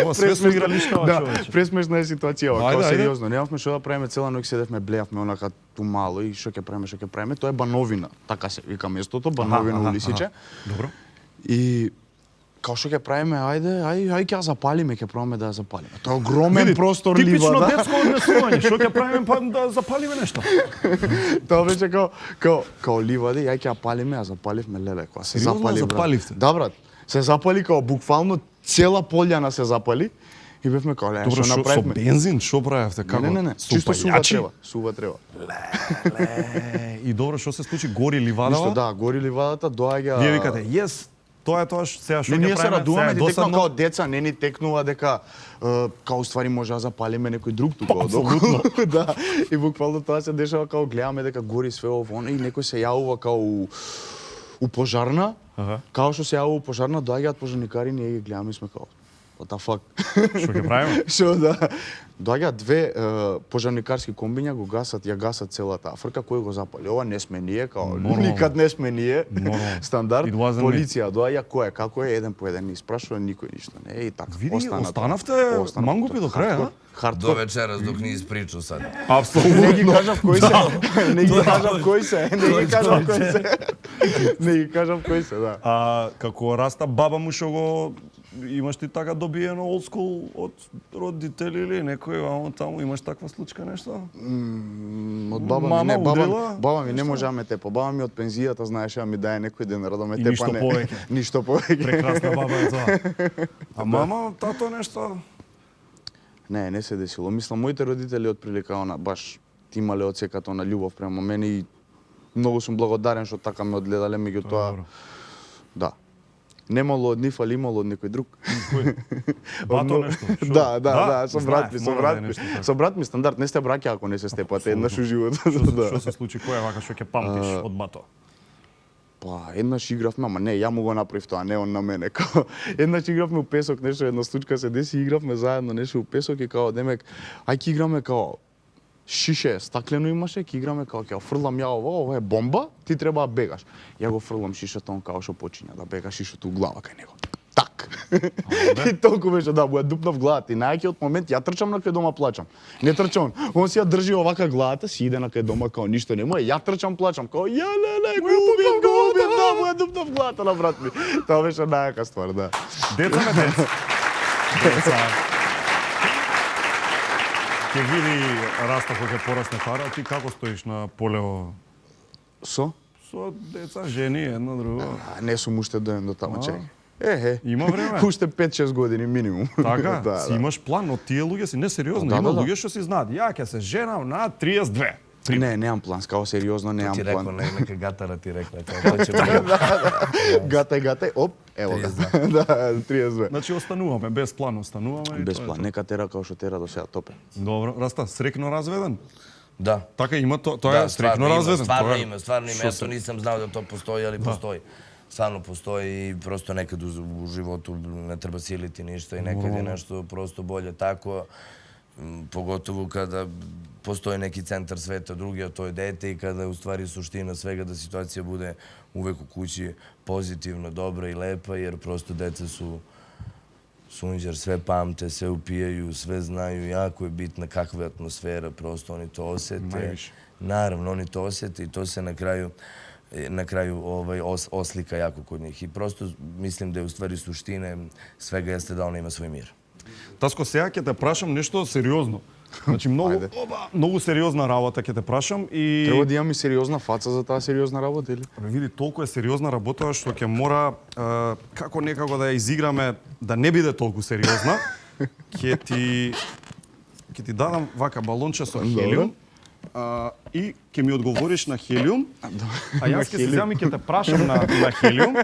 Ова све со игралиштава, човече. Пресмешна е ситуација, како сериозно. Немавме што да правиме, цела ноќ седевме, блеавме онака ту мало и што ќе правиме, тоа е Бановина. Така се вика местото, Бановина улисиче. Добро. И као што ќе правиме, ајде ќе запалиме, ќе пробаме да ја запалиме. Тоа е огромен простор ливада. Типично детско однесување, што ќе правиме па да запалиме нешто. Тоа беше као ливаде, ќе ја палиме, ја запаливме леле, кога се запали. Запаливте? Да брат, се запали као буквално цела полјана се запали и бевме као, ле, Добро, што со направивме? бензин, што правевте? Како? Не, Со чисто сува палјачи? трева, сува трева. И добро, што се случи? Гори ливадава? Ништо, да, гори ливадата, доаѓа... Вие викате, јес, тоа е тоа сега што Не, ќе ние се правиме, радуваме, сега е ти текнува досадно. као деца, не ни текнува дека као ствари може да запалиме некој друг тука. Апсолутно. Да, и буквално тоа се дешава као гледаме дека гори све ово, и некој се јавува као у пожарна, као што се јавува у пожарна, доаѓаат пожарникари, ние ги гледаме и сме као, what the fuck? Што ќе правиме? Што да. Доаѓаат две пожарникарски комбиња, го гасат, ја гасат целата Афрка, кој го запали. Ова не сме ние, као никад не сме ние. Стандард. Полиција доаѓа, кој е, како е, еден по еден ни испрашува, никој ништо не е и така. Види, останавте мангупи до крај, а? До вечерас док ни испричу сад. Апсолутно. Не ги кажав кој се. Не ги кажав кој се. Не ги кажав кој се. Не ги кажав кој се, да. А како раста баба му што го имаш ти така добиено old school од родители или некој вамо таму, имаш таква случка нешто? Од баба ми не, баба ми не може да ме тепа. Баба ми од пензијата знаеше да ми дае некој ден да ме тепа. Ништо повеќе. Ништо повеќе. Прекрасна баба е тоа. А мама, тато нешто? Не се десило. Мислам, моите родители отприлика она баш имале од секата она љубов према мене и многу сум благодарен што така ме одгледале, меѓутоа да. Немало од нив, али имало од некој друг. Бато нешто? Да, со брат ми. Со брат ми стандард, не сте браќа ако не се степате еднаш у животот. Што се случи, кој е вака што ќе памтиш од бато? Па, еднаш игравме, ама не, ја му го направив тоа, не он на мене. Као, еднаш игравме у песок, нешто, една случка се деси, игравме заедно нешто у песок и као, демек, ај ќе играме као, шише, стаклено имаше, ќе играме као, ќе фрлам ја ова е бомба, ти треба да бегаш. Ја го фрлам шишето, он као што почиња да бега шишето у глава кај него. Так. И толку беше, да, му ја дупнав главата и најаќиот момент ја трчам на кај дома плачам. Не трча он си ја држи овака главата, си иде на кај дома као ништо нема, ја трчам плачам као ја леле, губим, да, му ја дупнав главата на брат ми. Тоа беше најака ствар, да. Деца ме деца. Деца. Ќе види раста кога ќе порасне пара, ти како стоиш на полево? Со деца, жени, едно друго. Не сум уште доен до таму, чеј. Има време. Уште 5-6 години минимум. Така? Да, си имаш план, од тие луѓе си несериозно. Има луѓе што си знаат, ја ќе се женам на 32. Не, немам план, скао сериозно немам план. Ти рекол, нека гатара ти рекла. Гатай, оп, ево го. Да, 32. Значи остануваме, без план остануваме. Без план, нека тера као што тера до сега топе. Добро, Раста, срекно разведен? Да. Така има тоа е стрикно разведен. Стварно има. Јас нисам знал да тоа постои, али постои. Стварно постои и просто некад у животу не треба силити ништо и некад е нешто просто боле тако. Поготово када постои неки центар света, другиот тој дете и када уствари суштина свега да ситуација буде увек у куќи позитивно, добра и лепа, jer просто деца су сунџер, све памте, све упијају, све знају, јако е битна каква е атмосфера, просто они то осете. Наравно, они то осете и то се на крају ослика јако код них. И просто мислим да е уствари суштина свега јесте да она има свој мир. Таско, сега ќе те прашам нешто сериозно. Значи многу сериозна работа ќе те прашам и треба да имам и сериозна фаца за таа сериозна работа или? Види, толку е сериозна работа што ќе мора како некако да ја изиграме да не биде толку сериозна. Ќе ти дадам вака балонче со хелиум. И ќе ми одговориш на хелиум, а јас ќе се земам и ќе те прашам на хелиум.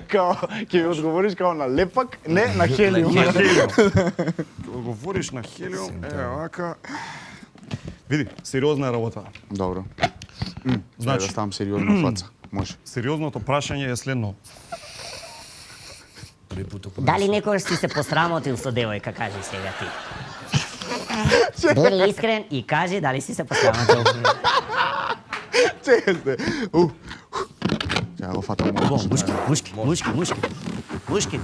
Као, ќе ми одговориш као на лепак, не на хелиум. На хелиум. Ќе одговориш на хелиум, вака. Види, сериозна е работа. Добро. Значи, да ставам сериозна фаца, може. Сериозното прашање е следно. Дали некогаш си се посрамотил со девојка, кажи сега ти. Бери искрен и кажи дали си се посрамотил. Чекай се. Ја го фатам. Мушки.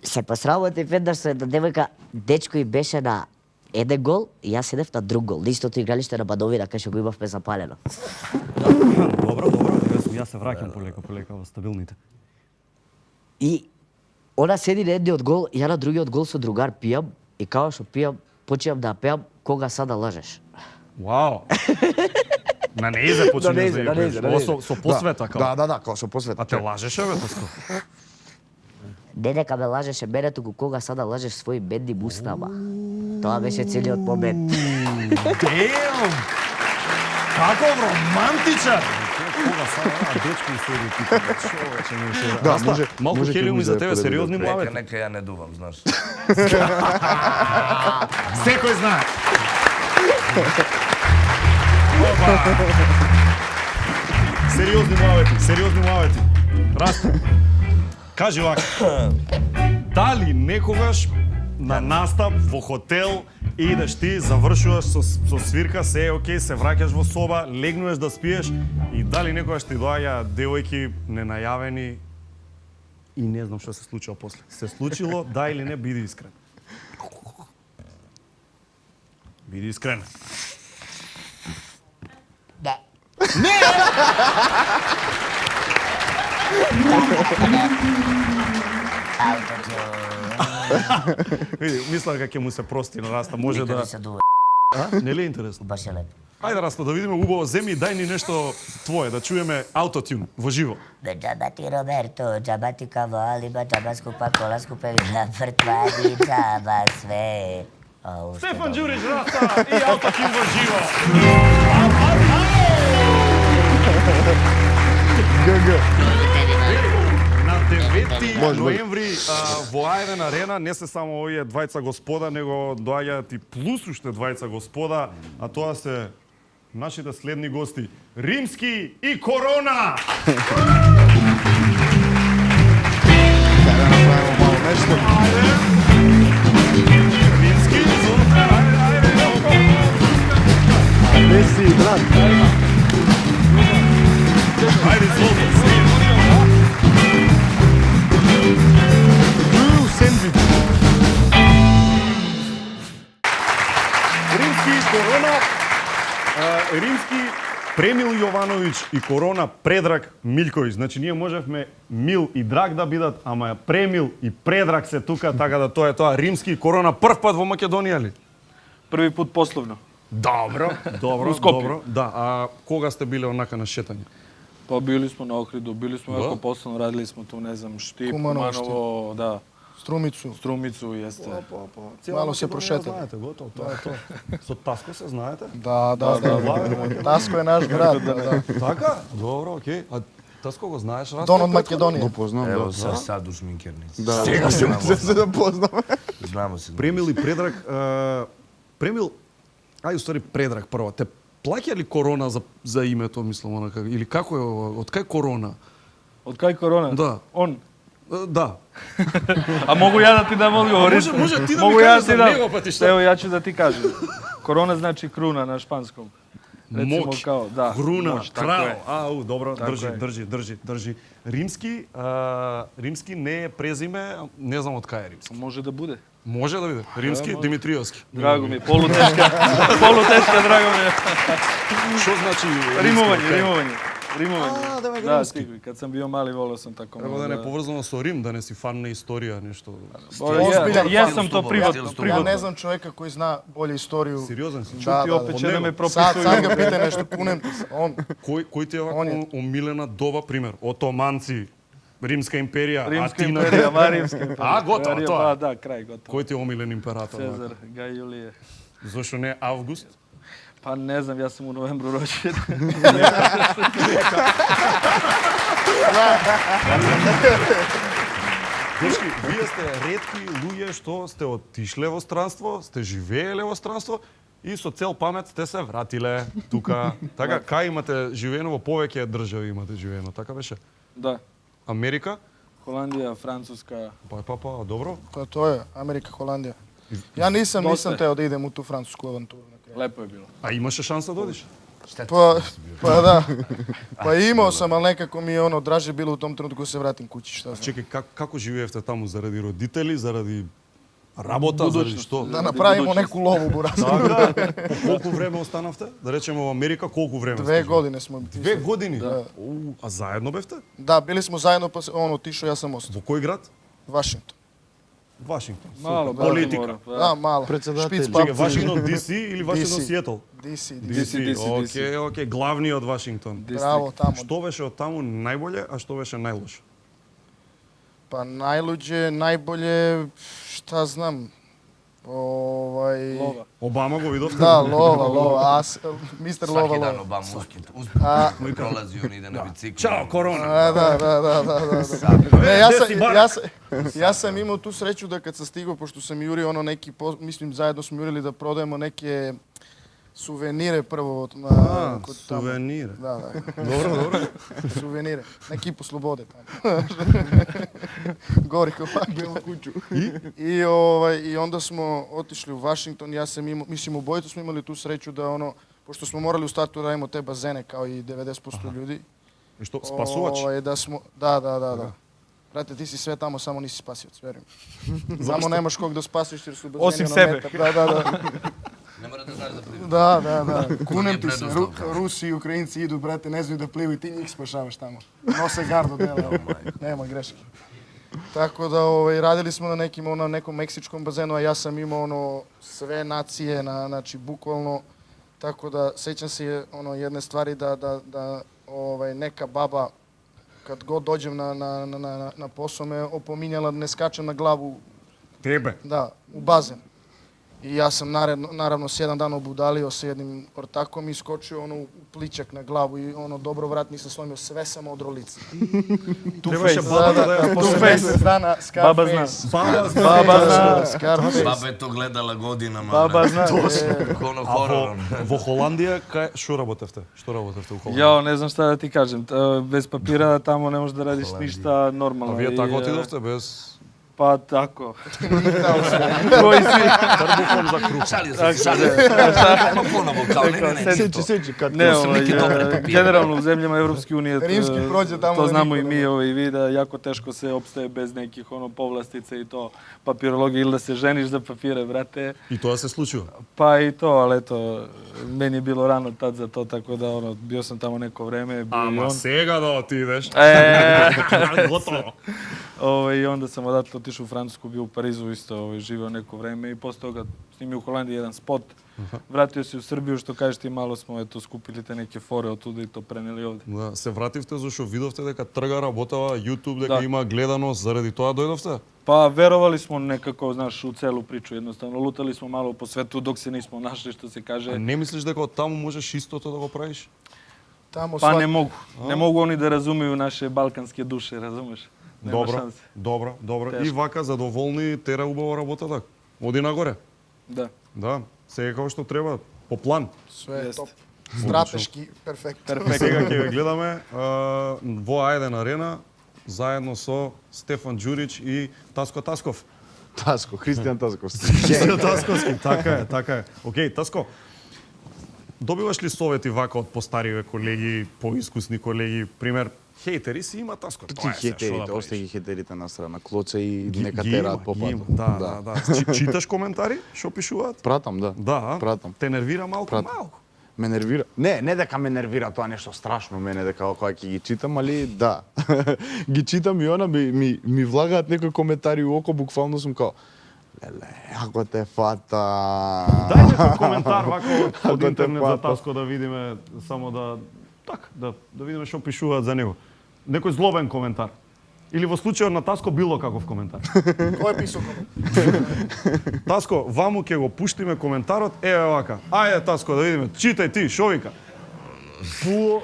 Се посрамотив еднаш со една девојка, дечко и беше на еден гол и јас седев на друг гол. Истото игралиште на Бадовина, кај што го имавме запалено. Добро, јас се враќам полека во стабилните. И она седи на едниот гол, ја на другиот гол со другар пијам и као што пијам, почнам да пеам кога сада лажеш. Вау. На неизе почнеш да ја пееш. Со посвета као. Да, као со посвета. А те лажеше бе, Таско? Не дека ме лажеше мене, туку кога сада лажеш своји бедни мустама. Тоа беше целиот момент. Damn! Каков романтичар! Кога сада, дечко седи тука, човече ми се... Да, Раста, може- малку може хелиум ќе и за ми тебе, западе сериозни да млавети. Нека ја не дувам, знаеш. Секој знае. Опа! Сериозни млавети. Раста. Кажи вака. Дали некогаш на настап во хотел идеш ти, завршуваш со свирка, се е окей, се враќаш во соба, легнуваш да спиеш и дали некогаш ти доаѓа девојки ненајавени и не знам што се случило после. Се случило, да или не, биди искрен. Биди искрен. Да. Не! Види, мисла дека ќе му се прости на Раста, може Никаде да... се дува. А? Не ли е интересно? Баш е лепо. Ајде Раста, да видиме убаво, земи и дај ни нешто твое, да чуеме аутотюн во живо. Бе, джаба ти Роберто, джаба ти кавалиба, джаба скупа кола, скупе вина, вртвади, джаба све. Стефан Ѓурич, Раста и аутотюн во живо. На 9 ноември во Ајден Арена не се само овие двајца господа, него доаѓаат и плюс уште двајца господа, а тоа се нашите следни гости Римски и Корона. Да направиме мало нешто. Римски, Де си, брат? Ајде, изволite, свија. Сендвич. Римски и Корона, Римски Премил Јовановиќ и Корона Предраг Милковиќ. Значи ние можевме Мил и Драг да бидат, ама Премил и Предраг се тука, така да тоа е тоа. Римски и Корона прв пат во Македонија ли? Први пат последно. Добро, добро, Во Скопје. добро. Да, а кога сте биле онака на шетање? Па били сме на Охридо, били сме Да? како последно, радили сме ту, не знам, Штип, Куманово, Куманово, да. Струмицу. Струмицу, јесте. Мало се прошетали. Знаете, готово, тоа е тоа. Со Таско се знаете? Да. Таско е наш брат. Да. Така? Добро, окей. А Таско го знаеш? Раста? Дон од Македонија. Го познам, Ево, да. сад у шминкерници. Да, Сега се да познаме. Знамо се. Премил и Предраг, Премил, ај устари Предраг прво, те плаќа ли Корона за името, мислам, онака, или како е ова, од кај Корона? Од кај Корона? Да. Он. Да. А могу ја да ти дам одговор? Може ти да Могу ми ја кажеш за ти дам. него, па ти што? Ево, ја ќе да ти кажам. Корона значи круна на шпанском. Рецимо Моќ, као, да. Груна, моќ, така крал. е. Ау, добро, Така држи. Римски не е презиме, не знам од кај е Римски. Може да буде. Може да биде. Римски, може. Димитриевски. Драго ми, полутешка, драго ми. Што значи Римување. Да, бе, Да, римски. стига. Кад сам био мали, волел сам тако. Треба да не е поврзано со Рим, да не си фан на историја, нешто. Јас сум то приватно. Ја не знам човека кој зна боле историја. Сериозен си? Чути опет, че не ме прописуј. Сад га пита нешто, кунем ти се. Он. Кој ти е вака омилена доба пример? Отоманци, Римска империја, Римска Атина. империја, ама Римска империја. А, готово тоа. Да, крај, готово. Кој ти е омилен император? Цезар, Гај Јулије. Зошто не Август? Па не знам, јас сум у ноембру рочен. Дечки, вие сте ретки луѓе што сте отишле во странство, сте живееле во странство и со цел памет сте се вратиле тука. Така, кај имате живеено, во повеќе држави имате живеено, така беше? Да. Америка? Холандија, Француска. Па, добро. Па тоа е, Америка, Холандија. Ја нисам тео да идем у ту француску авантуру. Лепо е било. А имаше шанса да одиш? Па да. Па имао сам, ал некако ми оно драже било у том тренутку се вратим куќи, што знам. Чекај, како живеевте таму, заради родители, заради работа, заради што? Да направиме неку лову, бураз. Така, по колку време останавте? Да речеме во Америка, колку време? 2 години сме. 2 години? Да. А заедно бевте? Да, били смо заедно, па он отишо, јас сам остав. Во кој град? Вашингтон. Вашингтон. Мало, политика. Да, мало. Председател. Чекај, Вашингтон DC или Вашингтон Сиетл? DC. Океј, главниот Вашингтон. Браво, таму. Што беше од таму најболе, а што беше најлошо? Па најлуѓе, најболje, шта знам, Лова. Обама го видовте? Да, Лова, мистер Лова. Сваки дан Обама успет. Пролази, он иде на бицикл. Чао, корона! Да. Не, јас сам имал ту среќу да кад се стигao, пошто сам јурил оно неки, мислим заедно сме јурили да продадемо неке сувенире прво од на сувенире. Да. Добро. Сувенире. Неки по слободе таму. Гори кога бела куќу. И онда смо отишли у Вашингтон, јас сам имал, мислим обојто сме имали ту среќу да оно, пошто смо морали у старту да радимо те базене као и 90% људи. И што, спасувач? Да смо, да. Брате, ти си све тамо, само ниси спасиоц, веруjem. Само немаш ког да спасиш, jer su bazeni Осим себе. Да. Не мора да знаеш да пливаш. Да. Кунем ти се, Руси и Украинци иду, брате, не знaju да пливaju, ти njih спашаваш тамо. Носе гардо дела, нема грешки. Тако да радили смо на неком мексичком базену, а јас сам имao све нације, значи буквално, тако да сеќам се едне ствари да нека баба kad god dođem na posao me opominjala da ne skačem na glavu. Tebe? Da, u bazen. I ja sam naravno s jedan dan obudalio sa jednim ortakom i skočio u pličak na glavu i dobro vrat nisam slomio, sve sam odro lice. Trebаше баба да posle mesec dana Scarface. Baba zna. Scarface. Баба е то гледала годинама. Баба зна. Коно хорор. Во Холандија што работевте? Што работевте во Холандија? Ја, не знам шта да ти кажем. Без папира тамо не можеш да радиш ништа нормално. А вие така отидовте без... Па тако. Кој си? Трбухом за круп. Ајмо поново, као не. Сечи, кад генерално у земљама Европски унија Римски проđe tamo. То знамо и ми и ви да јако тешко се опстае без неких повластица и то папирологија или да се жениш за папире, брате. И тоа се случува? Па и то, але ето мени е било рано тад за то, така да био сам тамо неко време. Ама сега да отидеш. Готово. И онда сам одатле отишao u Francusku, bio u Parizu isto, živeo neko vreme i posle toga snimio u Holandiji jedan spot. Vratio se u Srbiju, što kažeš ti, malo smo skupili te neke fore od tuda i to preneli ovde. Да, се вративте зашто видовте дека трга работава YouTube, дека има гледаност, заради тоа дојдовте? Па веровали smo nekako, znaš, u celu priču, jednostavno. Lutali smo malo po svetu dok se nismo našli, što se kaže. А не мислиш дека од таму можеш истото да го правиш? Pa ne mogu. Ne mogu oni da razumeju naše balkanske duše, razumeš? Добро. И вака задоволни тера убава работа така. Оди нагоре. Да. Сега како што треба, по план. Све е топ. Стратешки, перфект. Сега ќе ве гледаме во Ајден Арена заедно со Стефан Ѓурич и Таско Тасков. Христијан Тасков. Христијан Тасковски, така е. Океј, Таско, добиваш ли совети вака од постариве колеги, поискусни колеги, пример, хейтери си има Таско. Тоа е хејтерите, остаги хејтерите на страна, клоце и нека тераат по патот. Да. Читаш коментари, што пишуваат? Пратам, да. Да, пратам. Те нервира малку? Ме нервира. Не дека ме нервира тоа нешто страшно мене дека кога ќе ги читам, али да. Ги читам и ми влагаат некои коментари у око, буквално сум као леле, ако те фата. Дај некој коментар вака од интернет за Таско да видиме, само да видиме што пишуваат за него. Некој злобен коментар. Или во случајот на Таско било каков коментар. Кој писал коментар? Таско, ваму ќе го пуштиме коментарот, еве вака. Ајде Таско да видиме. Читај ти, шо вика? Пуо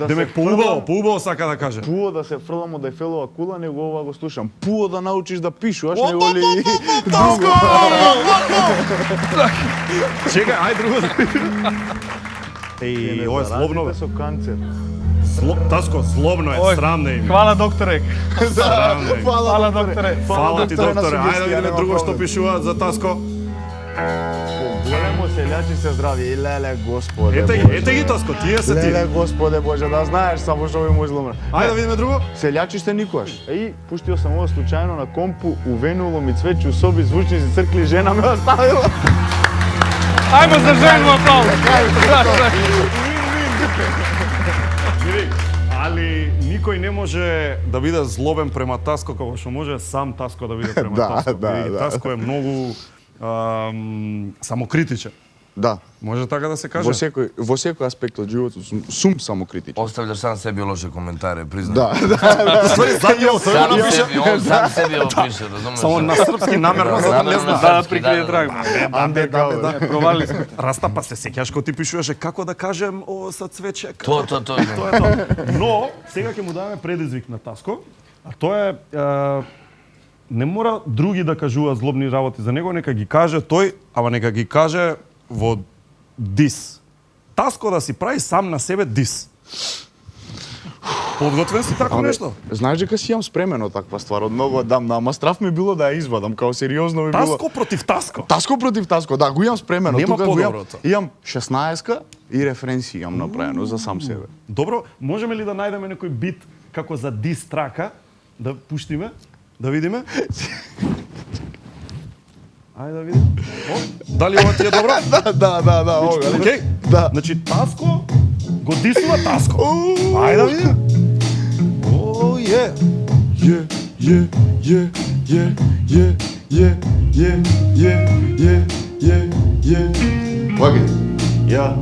Демек поубаво сака да каже. Пуо да се фрлам од Ефелова кула, него ова го слушам. Пуо да научиш да пишуваш, него ли Таско! Чекај, ајде друго да видиме. Еј, ова е злобно бе. Со канцер. Таско, злобно е, срамно е. Хвала докторе. Фала докторе. Фала ти докторе. Ајде да видиме друго што пишуваат за Таско. Големо селјачи се здрави, и леле Господе. Ете ги Таско, тие се ти. Леле Господе Боже, да знаеш само што ви може зломно. Ајде да видиме друго. Селјачи сте никогаш. Еј, пуштио сам ова случајно на компу, увенуло ми цвеќе у соби, звучници цркли, жена ме оставила. Ајмо за жену аплауз. Али никој не може да биде злобен према Таско како што може сам Таско да биде према Таско. Таско е многу самокритичен. Да. Може така да се каже? Во секој аспект од животот сум самокритичен. Оставljаш сам себе лоше коментаре, признам. Да. Ствари, задио, тој го напише. Он сам себе го пише, разумеш? Само на српски намерно, за да не знам. Да, приклие драг. Да. Провалили сме. Растапа се сеќаш кога ти пишуваше како да кажем со цвече. Тоа. Тоа е тоа. Но сега ќе му даваме предизвик на Таско, а тоа е не мора други да кажуваат злобни работи за него, нека ги каже тој, ама нека ги каже во дис. Таско да си прави сам на себе дис. Подготвен си тако нешто? Знаеш дека си имам спремено таква ствар од многу одамна, ама страф ми било да ја извадам, као сериозно ми било. Таско против Таско. Таско против Таско, да, го имам спремено. Нема Тука го имам. подоброто. Имам 16-ка и референции имам направено за сам себе. Добро, можеме ли да најдеме некој бит како за дис трака, да пуштиме, да видиме? Ајде да видим. Дали ова ти е добро? Да, ова. Океј. Да. Значи Таско го дисува Таско. Ајде да видим. О, е. Вагај. Ја.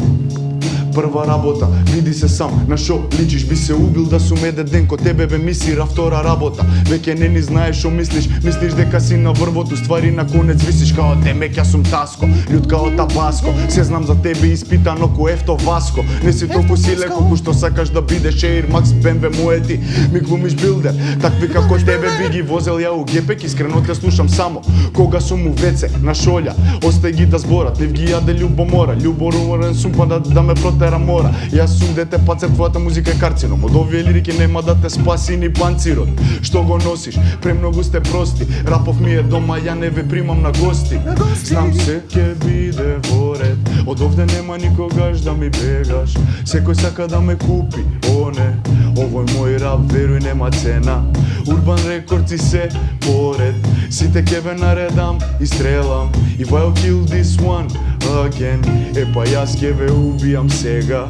Прва работа, види се сам, на шо личиш, би се убил да сум еден ден ко тебе бе мисира втора работа. Веќе не ни знаеш шо мислиш дека си на врвото, ствари на конец висиш као темек, јас сум Таско, лют као Табаско. Се знам за тебе испитано ко Ефто Васко. Не си толку силен колку што сакаш да бидеш Air Max, BMW моети, ми глумиш билдер. Такви како тебе би ги возел ја у гепек, искрено те слушам само кога сум у веце, на шолја. Остај ги да зборат, нив ги јаде љубомора, љуборуварен сум па да ме протера мора. Јас сум дете пацер, твојата музика е карцином. Од овие лирики нема да те спаси ни панцирот. Што го носиш? Премногу сте прости. Рапов ми е дома, ја не ве примам на гости. Знам се ќе биде во ред. Од овде нема никогаш да ми бегаш. Секој сака да ме купи, о не. Овој мој рап, веруј, нема цена. Урбан рекордси се поред. Сите ќе ве наредам и стрелам. If I'll kill this one again, епа јас ќе ве убијам сега.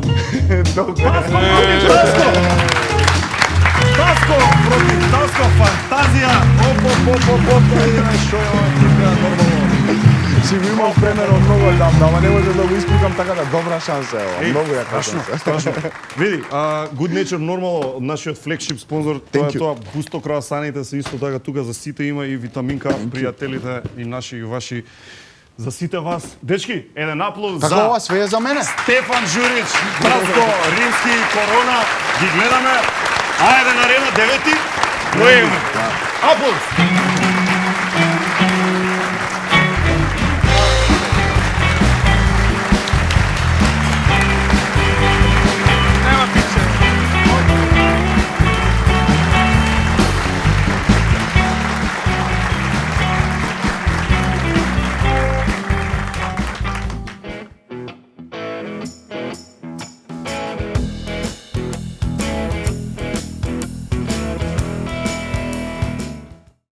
Таско против Таско, фантазија. Шо е ова тука нормално. Си го имам премено многу одамна, ама не може да го испукам така да добра шанса е ова. Многу јака шанса. Страшно. Види, Good Nature Normal, нашиот флагшип спонзор, тоа Густо круасаните се исто така тука за сите, има и витаминка, пријателите и наши и ваши. За сите вас. Дечки, еден аплауз за... Така ова све е за мене. Стефан Журич, Братко, Римски, Корона, ги гледаме. Ајде на арена 9 ноември. Аплауз!